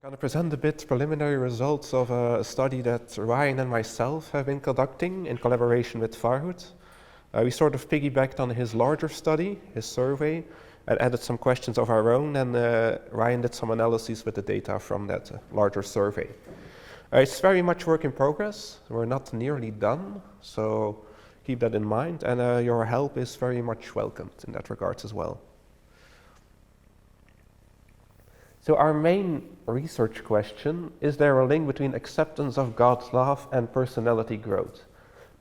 I'm going to present a bit preliminary results of a study that Ryan and myself have been conducting in collaboration with Farhood. We sort of piggybacked on his larger study, his survey, and added some questions of our own, and Ryan did some analyses with the data from that larger survey. It's very much work in progress. We're not nearly done, so keep that in mind, and your help is very much welcomed in that regards as well. So our main research question, is there a link between acceptance of God's love and personality growth?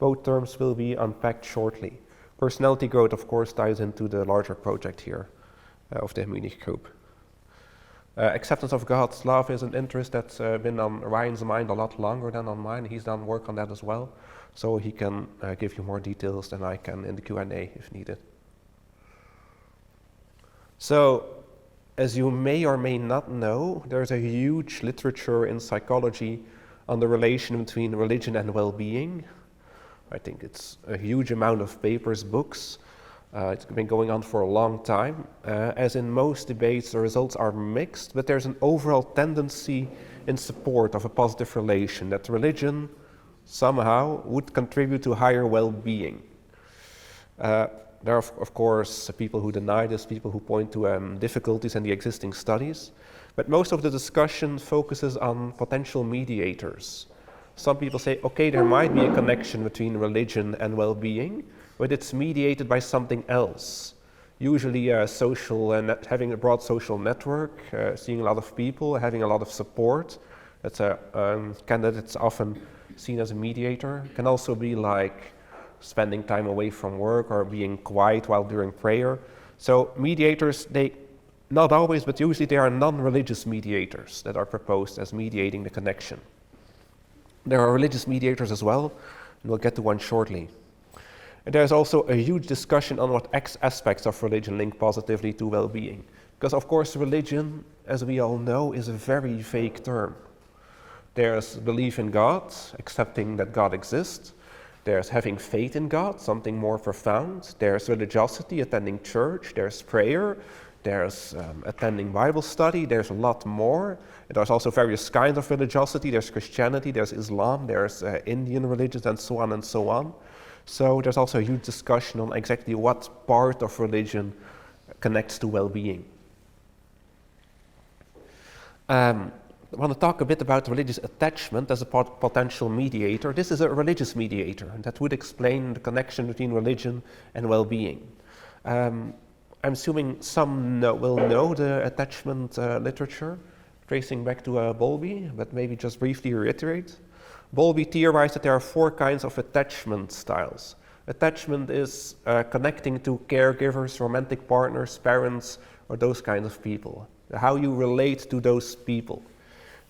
Both terms will be unpacked shortly. Personality growth, of course, ties into the larger project here of the Munich group. Acceptance of God's love is an interest that's been on Ryan's mind a lot longer than on mine. He's done work on that as well, so he can give you more details than I can in the Q&A if needed. So, as you may or may not know, there's a huge literature in psychology on the relation between religion and well-being. I think it's a huge amount of papers, books. It's been going on for a long time. As in most debates, the results are mixed, but there's an overall tendency in support of a positive relation, that religion somehow would contribute to higher well-being. There are, of course, people who deny this, people who point to difficulties in the existing studies, but most of the discussion focuses on potential mediators. Some people say, okay, there might be a connection between religion and well-being, but it's mediated by something else. Usually social and having a broad social network, seeing a lot of people, having a lot of support. That's a candidate that's often seen as a mediator. Can also be like spending time away from work or being quiet while during prayer. So mediators, they, not always, but usually they are non-religious mediators that are proposed as mediating the connection. There are religious mediators as well, and we'll get to one shortly. And there's also a huge discussion on what aspects of religion link positively to well-being. Because of course religion, as we all know, is a very vague term. There's belief in God, accepting that God exists. There's having faith in God, something more profound. There's religiosity, attending church. There's prayer. There's attending Bible study. There's a lot more. There's also various kinds of religiosity. There's Christianity, there's Islam, there's Indian religions, and so on and so on. So there's also a huge discussion on exactly what part of religion connects to well-being. I want to talk a bit about religious attachment as a potential mediator. This is a religious mediator, and that would explain the connection between religion and well-being. I'm assuming some will know the attachment literature, tracing back to Bowlby, but maybe just briefly reiterate. Bowlby theorized that there are 4 kinds of attachment styles. Attachment is connecting to caregivers, romantic partners, parents, or those kinds of people. How you relate to those people.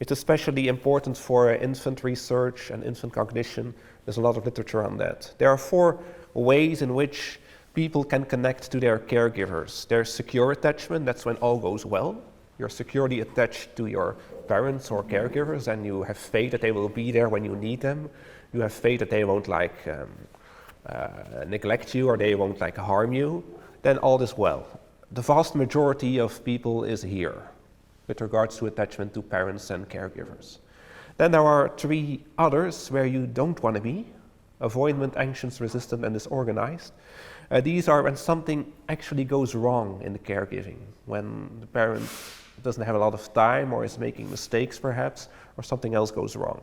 It's especially important for infant research and infant cognition. There's a lot of literature on that. There are 4 ways in which people can connect to their caregivers. There's secure attachment, that's when all goes well. You're securely attached to your parents or caregivers, and you have faith that they will be there when you need them. You have faith that they won't neglect you or they won't harm you. Then all is well. The vast majority of people is here with regards to attachment to parents and caregivers. Then there are 3 others where you don't want to be: avoidant, anxious, resistant, and disorganized. These are when something actually goes wrong in the caregiving, when the parent doesn't have a lot of time or is making mistakes perhaps, or something else goes wrong.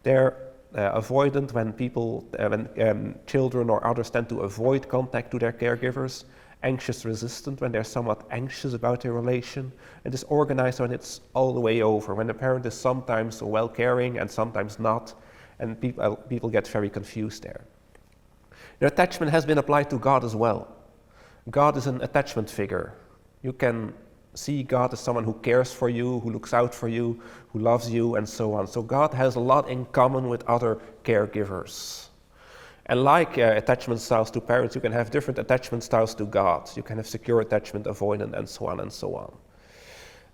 They're avoidant when children or others tend to avoid contact to their caregivers. Anxious resistant when they're somewhat anxious about their relation, and disorganized when it's all the way over, when the parent is sometimes well caring and sometimes not, and people get very confused there. The attachment has been applied to God as well. God is an attachment figure. You can see God as someone who cares for you, who looks out for you, who loves you, and so on. So God has a lot in common with other caregivers. And like attachment styles to parents, you can have different attachment styles to God. You can have secure attachment, avoidant, and so on and so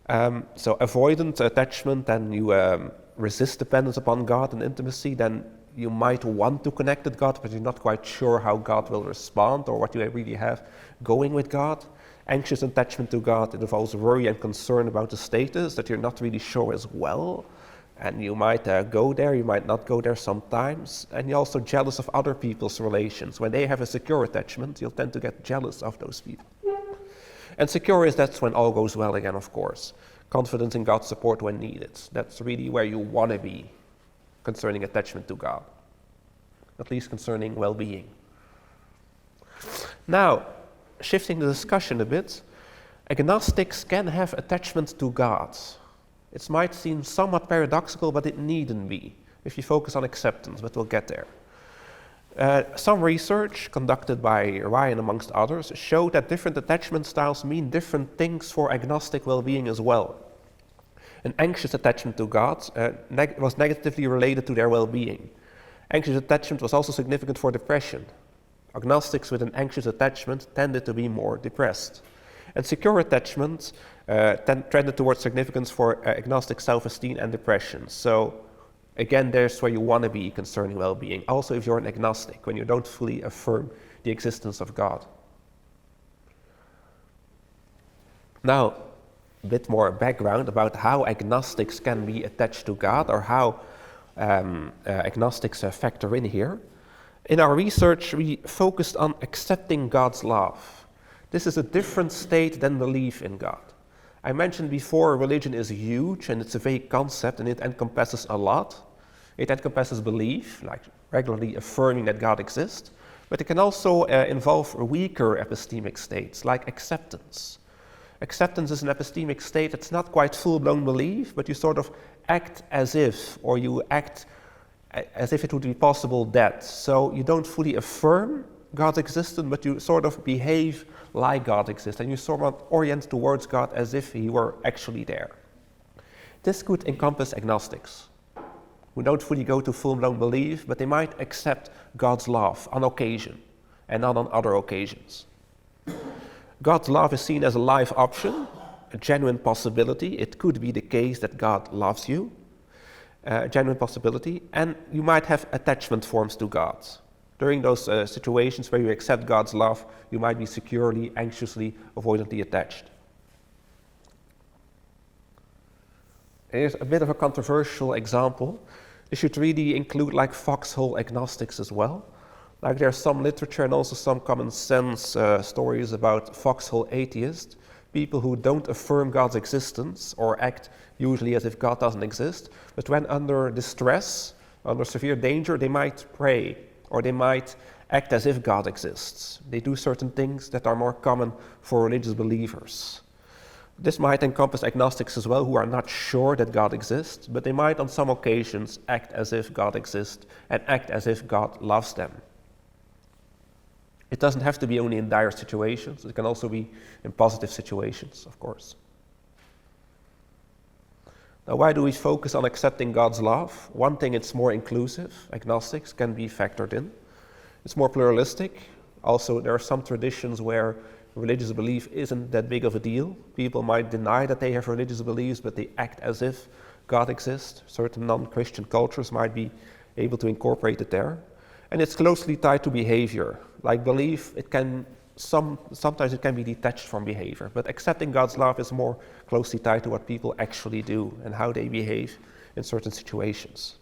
on. So avoidant attachment, then you resist dependence upon God and intimacy, then you might want to connect with God, but you're not quite sure how God will respond or what you really have going with God. Anxious attachment to God, it involves worry and concern about the status that you're not really sure as well. And you might go there, you might not go there sometimes. And you're also jealous of other people's relations. When they have a secure attachment, you'll tend to get jealous of those people. And secure is that's when all goes well again, of course. Confidence in God's support when needed. That's really where you want to be concerning attachment to God. At least concerning well-being. Now, shifting the discussion a bit, agnostics can have attachment to God. It might seem somewhat paradoxical, but it needn't be, if you focus on acceptance, but we'll get there. Some research conducted by Ryan, amongst others, showed that different attachment styles mean different things for agnostic well-being as well. An anxious attachment to God was negatively related to their well-being. Anxious attachment was also significant for depression. Agnostics with an anxious attachment tended to be more depressed. And secure attachment trended towards significance for agnostic self-esteem and depression. So again, there's where you want to be concerning well-being. Also if you're an agnostic, when you don't fully affirm the existence of God. Now, a bit more background about how agnostics can be attached to God, or how agnostics factor in here. In our research, we focused on accepting God's love. This is a different state than belief in God. I mentioned before, religion is huge and it's a vague concept and it encompasses a lot. It encompasses belief, like regularly affirming that God exists, but it can also involve weaker epistemic states, like acceptance. Acceptance is an epistemic state that's not quite full-blown belief, but you sort of act as if, or you act as if it would be possible that. So you don't fully affirm God's existence, but you sort of behave like God exists, and you sort of orient towards God as if He were actually there. This could encompass agnostics, who don't fully go to full-blown belief, but they might accept God's love on occasion, and not on other occasions. God's love is seen as a live option, a genuine possibility. It could be the case that God loves you, a genuine possibility, and you might have attachment forms to God. During those situations where you accept God's love, you might be securely, anxiously, avoidantly attached. Here's a bit of a controversial example. This should really include like foxhole agnostics as well. Like there's some literature and also some common sense stories about foxhole atheists, people who don't affirm God's existence or act usually as if God doesn't exist, but when under distress, under severe danger, they might pray or they might act as if God exists. They do certain things that are more common for religious believers. This might encompass agnostics as well, who are not sure that God exists, but they might on some occasions act as if God exists and act as if God loves them. It doesn't have to be only in dire situations, it can also be in positive situations, of course. Now, why do we focus on accepting God's love? One thing, it's more inclusive. Agnostics can be factored in. It's more pluralistic. Also, there are some traditions where religious belief isn't that big of a deal. People might deny that they have religious beliefs, but they act as if God exists. Certain non-Christian cultures might be able to incorporate it there. And it's closely tied to behavior. Like belief, it can sometimes it can be detached from behavior, but accepting God's love is more closely tied to what people actually do and how they behave in certain situations.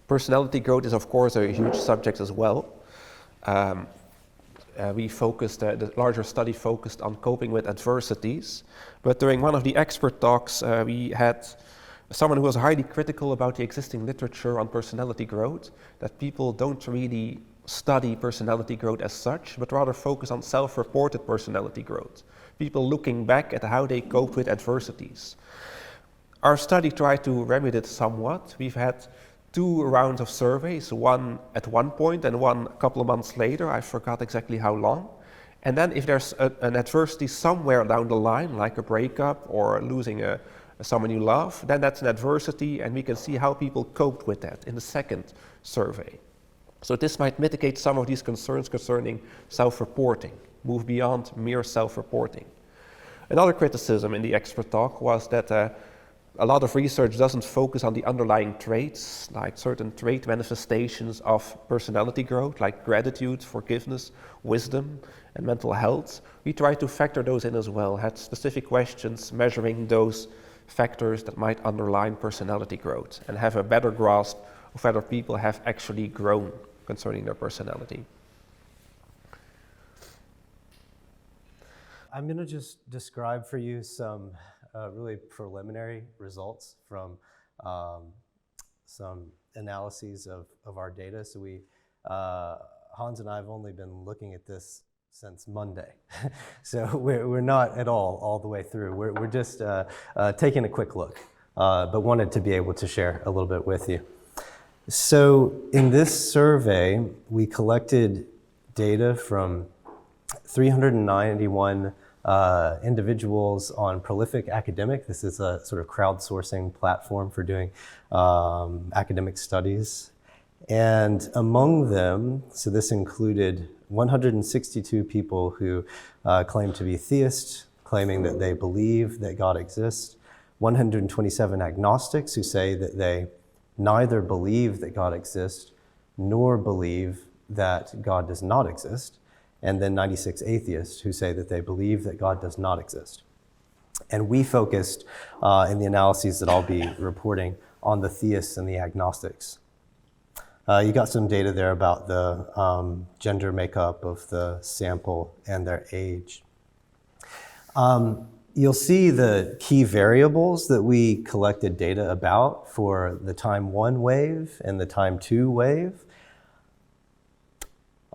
Personality growth is, of course, a huge subject as well. The larger study focused on coping with adversities, but during one of the expert talks, we had someone who was highly critical about the existing literature on personality growth, that people don't really study personality growth as such, but rather focus on self-reported personality growth. People looking back at how they coped with adversities. Our study tried to remedy it somewhat. We've had 2 rounds of surveys, one at one point and one a couple of months later. I forgot exactly how long. And then if there's an adversity somewhere down the line, like a breakup or losing someone you love, then that's an adversity, and we can see how people coped with that in the second survey. So this might mitigate some of these concerns concerning self-reporting, move beyond mere self-reporting. Another criticism in the expert talk was that a lot of research doesn't focus on the underlying traits, like certain trait manifestations of personality growth, like gratitude, forgiveness, wisdom, and mental health. We try to factor those in as well, had specific questions measuring those factors that might underline personality growth, and have a better grasp of whether people have actually grown concerning their personality. I'm going to just describe for you some really preliminary results from some analyses of our data. So Hans and I have only been looking at this since Monday. So we're not at all the way through. We're just taking a quick look, but wanted to be able to share a little bit with you. So in this survey, we collected data from 391 individuals on Prolific Academic. This is a sort of crowdsourcing platform for doing academic studies. And among them, so this included 162 people who claim to be theists, claiming that they believe that God exists, 127 agnostics who say that they neither believe that God exists nor believe that God does not exist, and then 96 atheists who say that they believe that God does not exist. And we focused in the analyses that I'll be reporting on the theists and the agnostics. You got some data there about the gender makeup of the sample and their age. You'll see the key variables that we collected data about for the time 1 wave and the time 2 wave.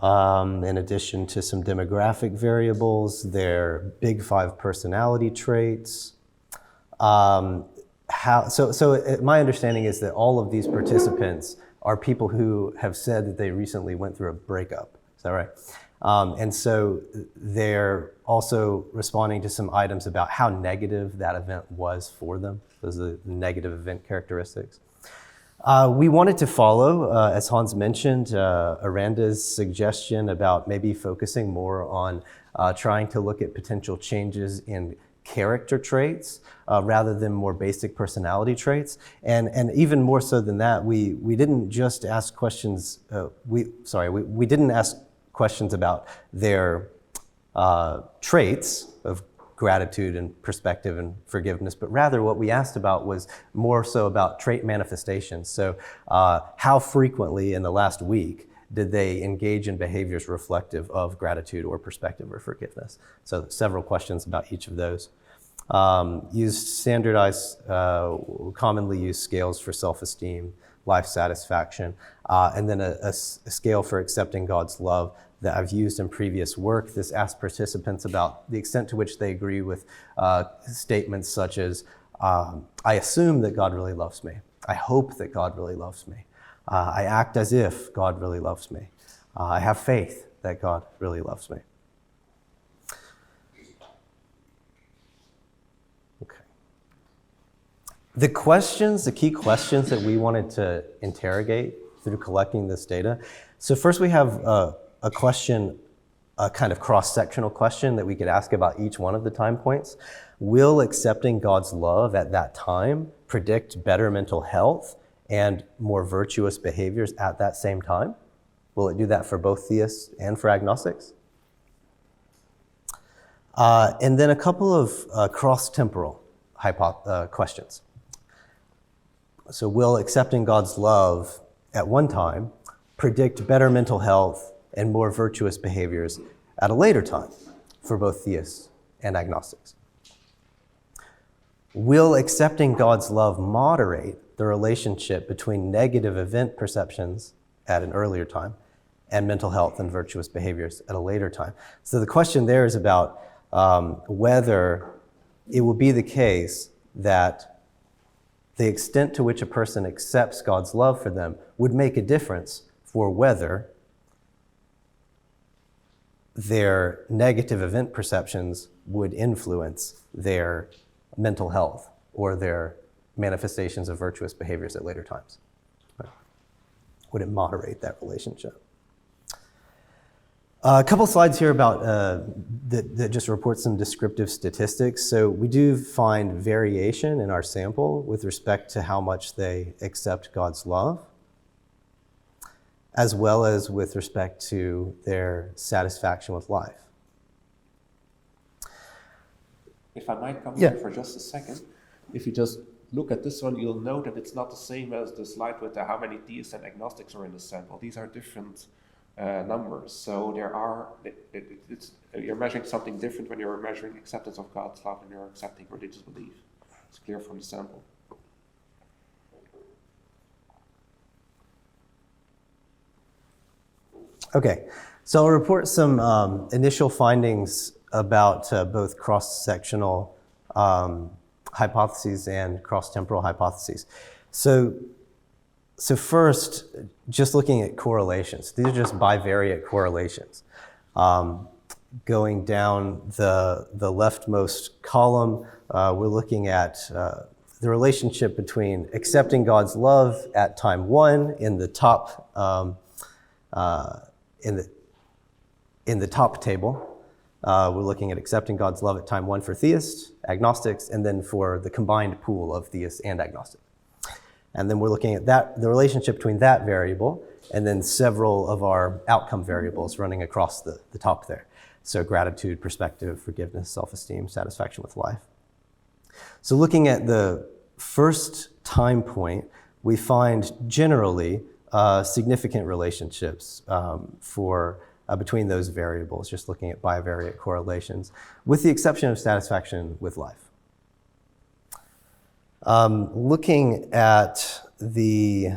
In addition to some demographic variables, their big 5 personality traits. My understanding is that all of these participants are people who have said that they recently went through a breakup. Is that right? And so they're also responding to some items about how negative that event was for them. Those are the negative event characteristics. We wanted to follow, as Hans mentioned, Aranda's suggestion about maybe focusing more on trying to look at potential changes in character traits rather than more basic personality traits. And even more so than that, we didn't just ask questions, we didn't ask questions about their traits of gratitude and perspective and forgiveness, but rather what we asked about was more so about trait manifestations. So how frequently in the last week did they engage in behaviors reflective of gratitude or perspective or forgiveness? So several questions about each of those. Used standardized, commonly used scales for self-esteem, life satisfaction, and then a scale for accepting God's love that I've used in previous work. This asks participants about the extent to which they agree with statements such as, I assume that God really loves me. I hope that God really loves me. I act as if God really loves me. I have faith that God really loves me. Okay. The key questions that we wanted to interrogate through collecting this data. So first we have a question, a kind of cross-sectional question that we could ask about each one of the time points. Will accepting God's love at that time predict better mental health and more virtuous behaviors at that same time? Will it do that for both theists and for agnostics? And then a couple of cross-temporal questions. So will accepting God's love at one time predict better mental health and more virtuous behaviors at a later time for both theists and agnostics? Will accepting God's love moderate the relationship between negative event perceptions at an earlier time and mental health and virtuous behaviors at a later time? So the question there is about whether it will be the case that the extent to which a person accepts God's love for them would make a difference for whether their negative event perceptions would influence their mental health or their manifestations of virtuous behaviors at later times. Would it moderate that relationship? A couple slides here about that just report some descriptive statistics. So we do find variation in our sample with respect to how much they accept God's love, as well as with respect to their satisfaction with life. If I might come Yeah. here for just a second, if you just look at this one, you'll note that it's not the same as the slide with how many theists and agnostics are in the sample. These are different numbers. So there are, you're measuring something different when you're measuring acceptance of God's love and you're accepting religious belief. It's clear from the sample. Okay, so I'll report some initial findings about both cross-sectional hypotheses and cross-temporal hypotheses. So first, just looking at correlations. These are just bivariate correlations. Going down the leftmost column, we're looking at the relationship between accepting God's love at time 1 in the top in the top table. We're looking at accepting God's love at time 1 for theists, agnostics, and then for the combined pool of theists and agnostics. And then we're looking at the relationship between that variable and then several of our outcome variables running across the top there. So gratitude, perspective, forgiveness, self-esteem, satisfaction with life. So looking at the first time point, we find generally significant relationships between those variables, just looking at bivariate correlations, with the exception of satisfaction with life. Looking at the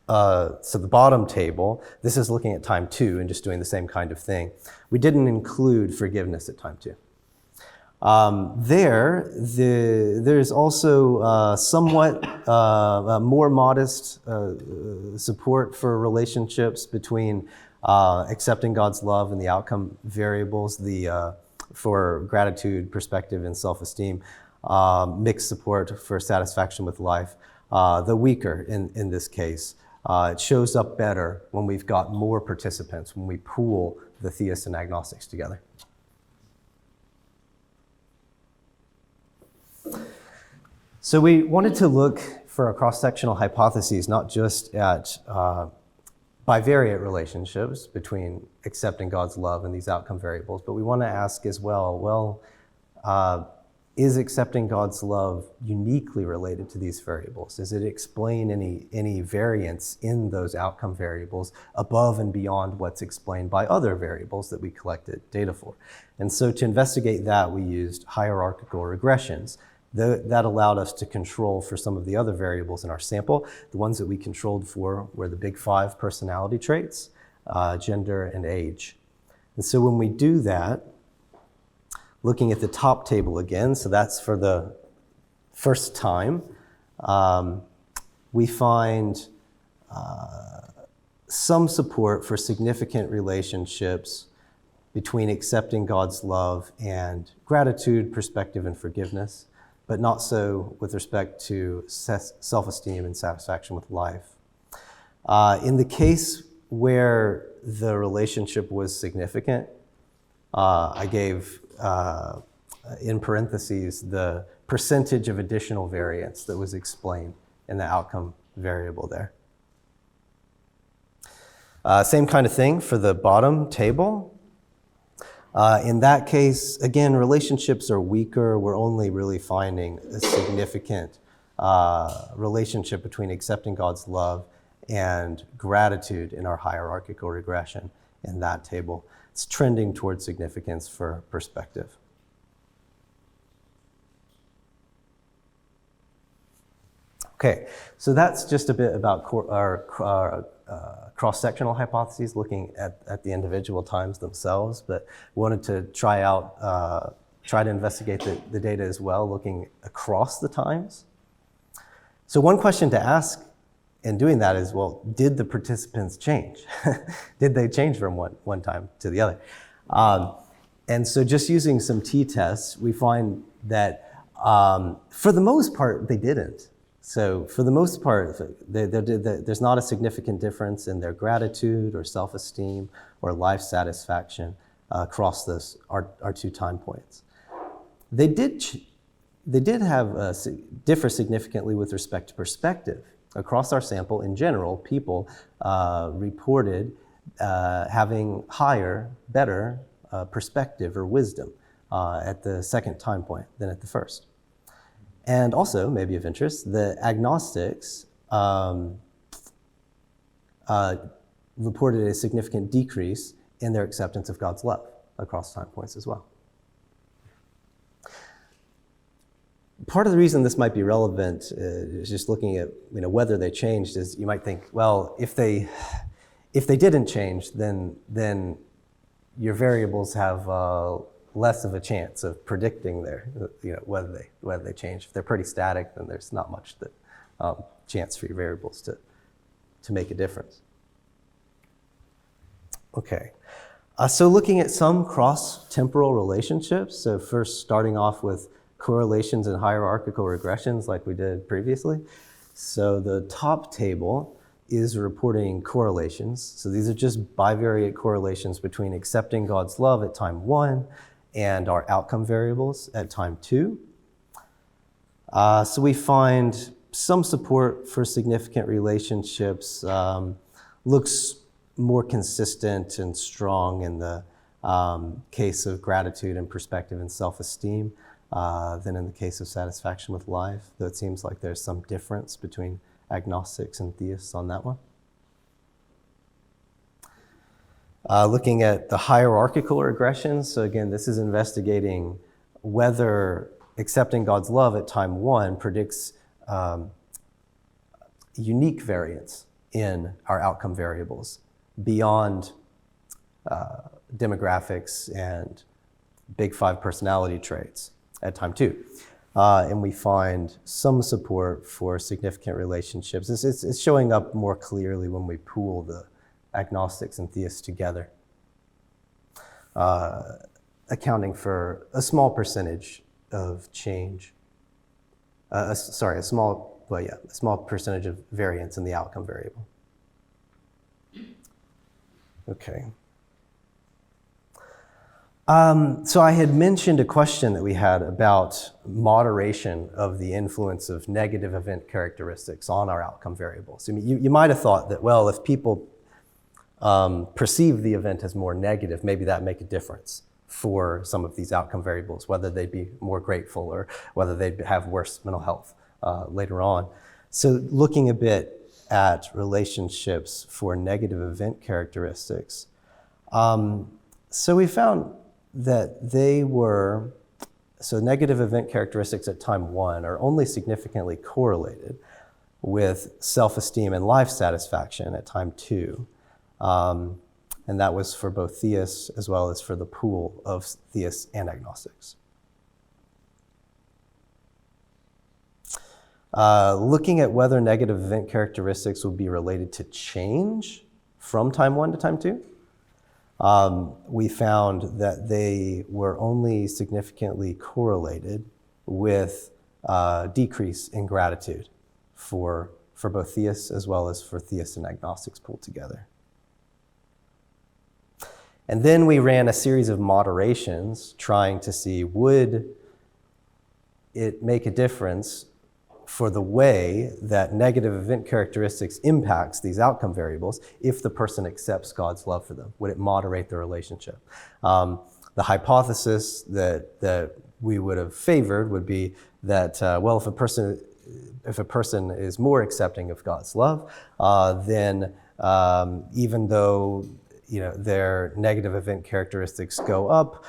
bottom table, this is looking at time 2 and just doing the same kind of thing. We didn't include forgiveness at time 2. There's also somewhat more modest support for relationships between accepting God's love and the outcome variables, for gratitude, perspective, and self-esteem. Mixed support for satisfaction with life. The weaker in this case. It shows up better when we've got more participants, when we pool the theists and agnostics together. So we wanted to look for a cross-sectional hypotheses, not just at bivariate relationships between accepting God's love and these outcome variables, but we want to ask as well, is accepting God's love uniquely related to these variables? Does it explain any variance in those outcome variables above and beyond what's explained by other variables that we collected data for? And so to investigate that, we used hierarchical regressions. That allowed us to control for some of the other variables in our sample. The ones that we controlled for were the big 5 personality traits, gender, and age. And so when we do that, looking at the top table again, so that's for the first time, we find some support for significant relationships between accepting God's love and gratitude, perspective, and forgiveness, but not so with respect to self-esteem and satisfaction with life. In the case where the relationship was significant, I gave in parentheses the percentage of additional variance that was explained in the outcome variable there. Same kind of thing for the bottom table. In that case, again, relationships are weaker. We're only really finding a significant relationship between accepting God's love and gratitude in our hierarchical regression in that table. It's trending towards significance for perspective. Okay, so that's just a bit about our cross-sectional hypotheses, looking at the individual times themselves, but we wanted to try to investigate the data as well, looking across the times. So one question to ask in doing that is, well, did the participants change? Did they change from one time to the other? And so just using some t-tests, we find that for the most part, they didn't. So for the most part, there's not a significant difference in their gratitude or self-esteem or life satisfaction across our 2 time points. They did differ significantly with respect to perspective. Across our sample, in general, people reported having higher, better perspective or wisdom at the 2nd time point than at the 1st. And also, maybe of interest, the agnostics reported a significant decrease in their acceptance of God's love across time points as well. Part of the reason this might be relevant is just looking at whether they changed is you might think, well, if they didn't change, then your variables have less of a chance of predicting whether they change. If they're pretty static, then there's not much chance for your variables to make a difference. Okay, so looking at some cross-temporal relationships. So first, starting off with correlations and hierarchical regressions like we did previously. So the top table is reporting correlations. So these are just bivariate correlations between accepting God's love at time 1 and our outcome variables at time 2. So we find some support for significant relationships, looks more consistent and strong in the case of gratitude and perspective and self-esteem than in the case of satisfaction with life, though it seems like there's some difference between agnostics and theists on that one. Looking at the hierarchical regressions, so again, this is investigating whether accepting God's love at time 1 predicts unique variance in our outcome variables beyond demographics and big 5 personality traits at time 2. And we find some support for significant relationships. It's showing up more clearly when we pool the agnostics and theists together, accounting for a small percentage of change. A small percentage of variance in the outcome variable. Okay. So I had mentioned a question that we had about moderation of the influence of negative event characteristics on our outcome variables. I mean, you might have thought that, well, if people perceive the event as more negative, maybe that make a difference for some of these outcome variables, whether they'd be more grateful or whether they'd have worse mental health later on. So looking a bit at relationships for negative event characteristics, so we found that negative event characteristics at time 1 are only significantly correlated with self-esteem and life satisfaction at time 2. And that was for both theists as well as for the pool of theists and agnostics. Looking at whether negative event characteristics would be related to change from time 1 to time 2, we found that they were only significantly correlated with decrease in gratitude for both theists as well as for theists and agnostics pulled together. And then we ran a series of moderations trying to see, would it make a difference for the way that negative event characteristics impacts these outcome variables if the person accepts God's love for them? Would it moderate the relationship? The hypothesis that we would have favored would be that, well, if a person is more accepting of God's love, then even though their negative event characteristics go up,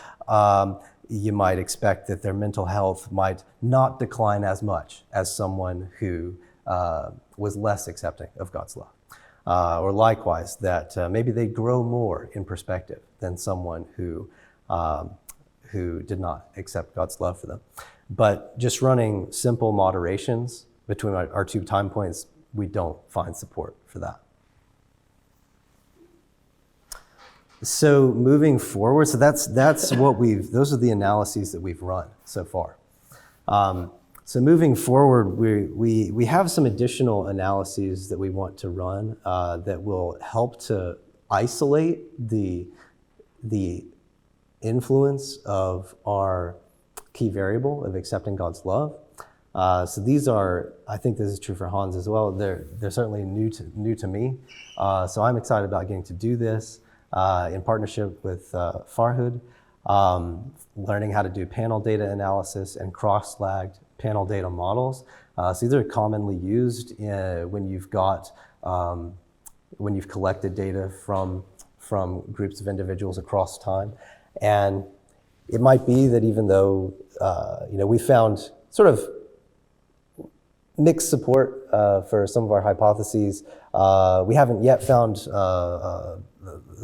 you might expect that their mental health might not decline as much as someone who was less accepting of God's love. Or likewise, that maybe they grow more in perspective than someone who did not accept God's love for them. But just running simple moderations between our 2 time points, we don't find support for that. So moving forward, so that's what those are the analyses that we've run so far. So moving forward, we have some additional analyses that we want to run that will help to isolate the influence of our key variable of accepting God's love. So these are, I think this is true for Hans as well, they're certainly new to me. So I'm excited about getting to do this in partnership with Farhud, learning how to do panel data analysis and cross-lagged panel data models. So these are commonly used when you've collected data from groups of individuals across time. And it might be that even though we found sort of mixed support for some of our hypotheses, we haven't yet found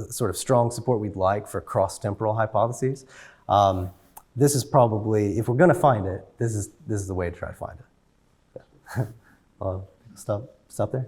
sort of strong support we'd like for cross-temporal hypotheses. This is probably, if we're going to find it, this is the way to try to find it. Stop there.